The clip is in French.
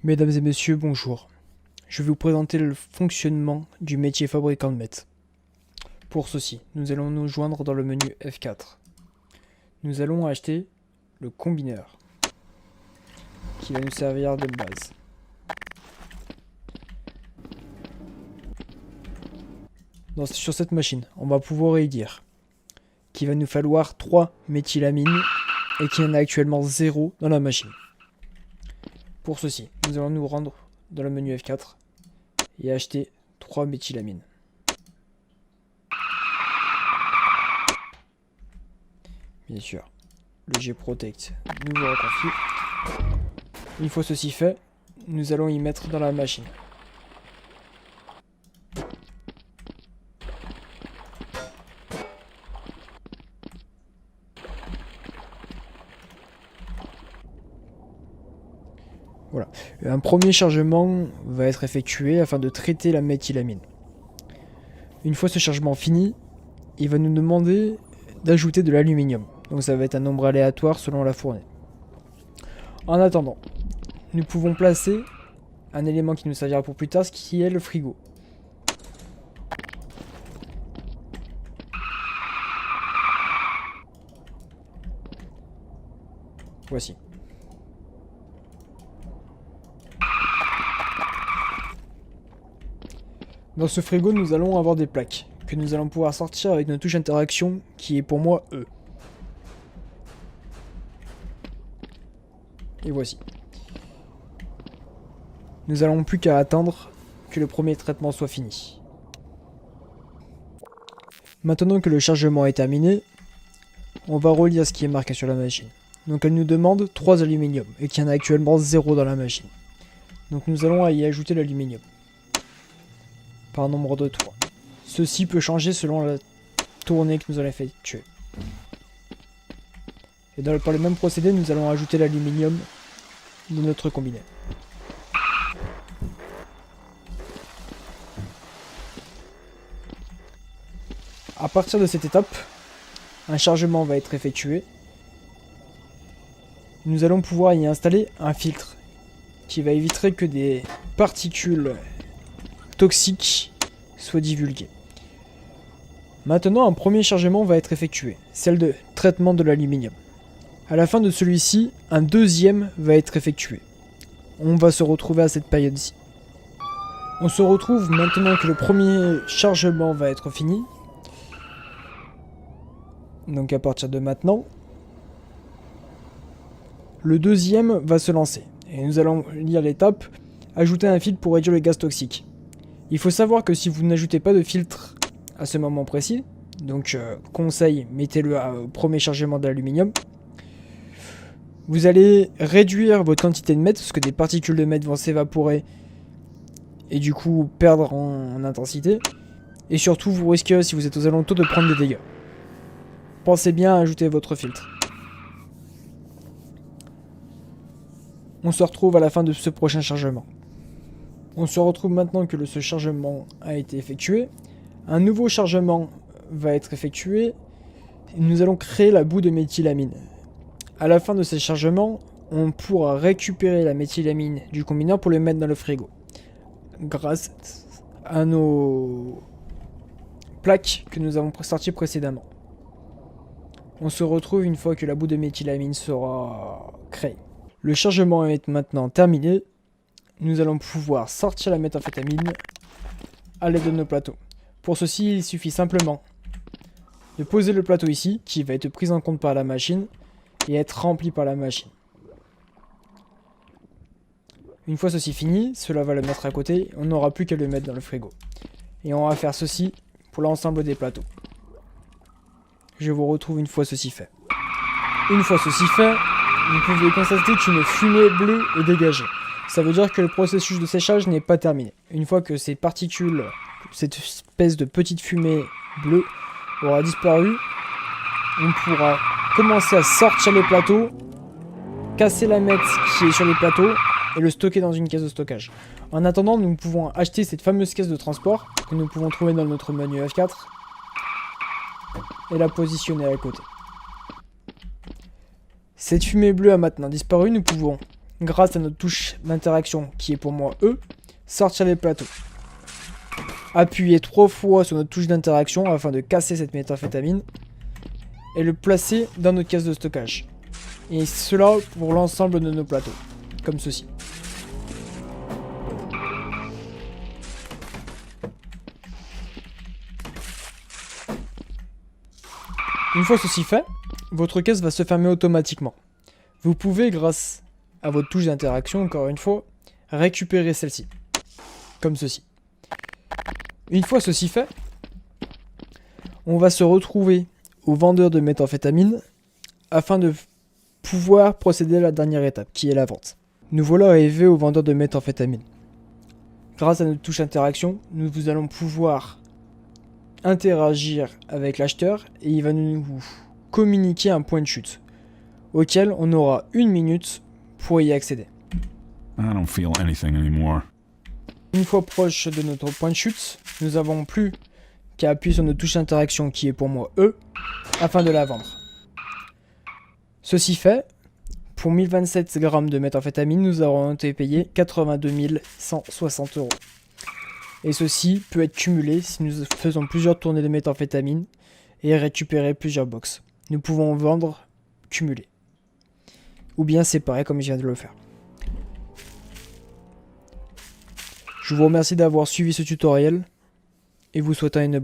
Mesdames et messieurs, bonjour. Je vais vous présenter le fonctionnement du métier fabricant de mètres. Pour ceci, nous allons nous joindre dans le menu F4. Nous allons acheter le combineur qui va nous servir de base. Sur cette machine, on va pouvoir y dire qu'il va nous falloir 3 méthylamines et qu'il y en a actuellement 0 dans la machine. Pour ceci, nous allons nous rendre dans le menu F4 et acheter 3 méthylamines. Bien sûr, le G-Protect nous le reconfie. Une fois ceci fait, nous allons y mettre dans la machine. Voilà. Un premier chargement va être effectué afin de traiter la méthylamine. Une fois ce chargement fini, il va nous demander d'ajouter de l'aluminium. Donc ça va être un nombre aléatoire selon la fournée. En attendant, nous pouvons placer un élément qui nous servira pour plus tard, ce qui est le frigo. Voici. Dans ce frigo, nous allons avoir des plaques que nous allons pouvoir sortir avec notre touche interaction qui est pour moi E. Et voici. Nous n'allons plus qu'à attendre que le premier traitement soit fini. Maintenant que le chargement est terminé, on va relire ce qui est marqué sur la machine. Donc elle nous demande 3 aluminium et qu'il y en a actuellement 0 dans la machine. Donc nous allons y ajouter l'aluminium par nombre de 3. Ceci peut changer selon la tournée que nous allons effectuer. Et par le même procédé, nous allons ajouter l'aluminium de notre combiné. À partir de cette étape, un chargement va être effectué. Nous allons pouvoir y installer un filtre qui va éviter que des particules toxiques soient divulguées. Maintenant, un premier chargement va être effectué, celle de traitement de l'aluminium. À la fin de celui-ci, un deuxième va être effectué. On va se retrouver à cette période-ci. On se retrouve maintenant que le premier chargement va être fini. Donc à partir de maintenant, le deuxième va se lancer. Et nous allons lire l'étape, ajouter un filtre pour réduire le gaz toxique. Il faut savoir que si vous n'ajoutez pas de filtre à ce moment précis, donc conseil, mettez-le au premier chargement d'aluminium, vous allez réduire votre quantité de mètres, parce que des particules de mètres vont s'évaporer et du coup perdre en intensité. Et surtout, vous risquez, si vous êtes aux alentours, de prendre des dégâts. Pensez bien à ajouter votre filtre. On se retrouve à la fin de ce prochain chargement. On se retrouve maintenant que ce chargement a été effectué. Un nouveau chargement va être effectué. Nous allons créer la boue de méthylamine. À la fin de ce chargement, on pourra récupérer la méthylamine du combineur pour le mettre dans le frigo. Grâce à nos plaques que nous avons sorties précédemment. On se retrouve une fois que la boue de méthylamine sera créée. Le chargement est maintenant terminé. Nous allons pouvoir sortir la méthamphétamine à l'aide de nos plateaux. Pour ceci, il suffit simplement de poser le plateau ici, qui va être pris en compte par la machine, et être rempli par la machine. Une fois ceci fini, cela va le mettre à côté, on n'aura plus qu'à le mettre dans le frigo. Et on va faire ceci pour l'ensemble des plateaux. Je vous retrouve une fois ceci fait. Une fois ceci fait, vous pouvez constater qu'une fumée bleue est dégagée. Ça veut dire que le processus de séchage n'est pas terminé. Une fois que ces particules, cette espèce de petite fumée bleue aura disparu, on pourra commencer à sortir les plateaux, casser la mètre qui est sur les plateaux et le stocker dans une caisse de stockage. En attendant, nous pouvons acheter cette fameuse caisse de transport que nous pouvons trouver dans notre menu F4 et la positionner à côté. Cette fumée bleue a maintenant disparu, nous pouvons grâce à notre touche d'interaction qui est pour moi E, sortir les plateaux. Appuyez 3 fois sur notre touche d'interaction afin de casser cette méthamphétamine et le placer dans notre caisse de stockage. Et cela pour l'ensemble de nos plateaux, comme ceci. Une fois ceci fait, votre caisse va se fermer automatiquement. Vous pouvez, grâce à votre touche d'interaction, encore une fois, récupérer celle-ci, comme ceci. Une fois ceci fait, on va se retrouver au vendeur de méthamphétamine afin de pouvoir procéder à la dernière étape, qui est la vente. Nous voilà arrivés au vendeur de méthamphétamine. Grâce à notre touche interaction, nous allons pouvoir interagir avec l'acheteur et il va nous communiquer un point de chute auquel on aura 1 minute pour y accéder. I don't feel anything anymore. Une fois proche de notre point de chute, nous avons plus qu'à appuyer sur notre touche d'interaction qui est pour moi E afin de la vendre. Ceci fait, pour 1027 grammes de méthamphétamine, nous aurons été payés 82 160 €. Et ceci peut être cumulé si nous faisons plusieurs tournées de méthamphétamine et récupérer plusieurs box. Nous pouvons vendre cumulé. Ou bien séparé comme je viens de le faire. Je vous remercie d'avoir suivi ce tutoriel et vous souhaite une bonne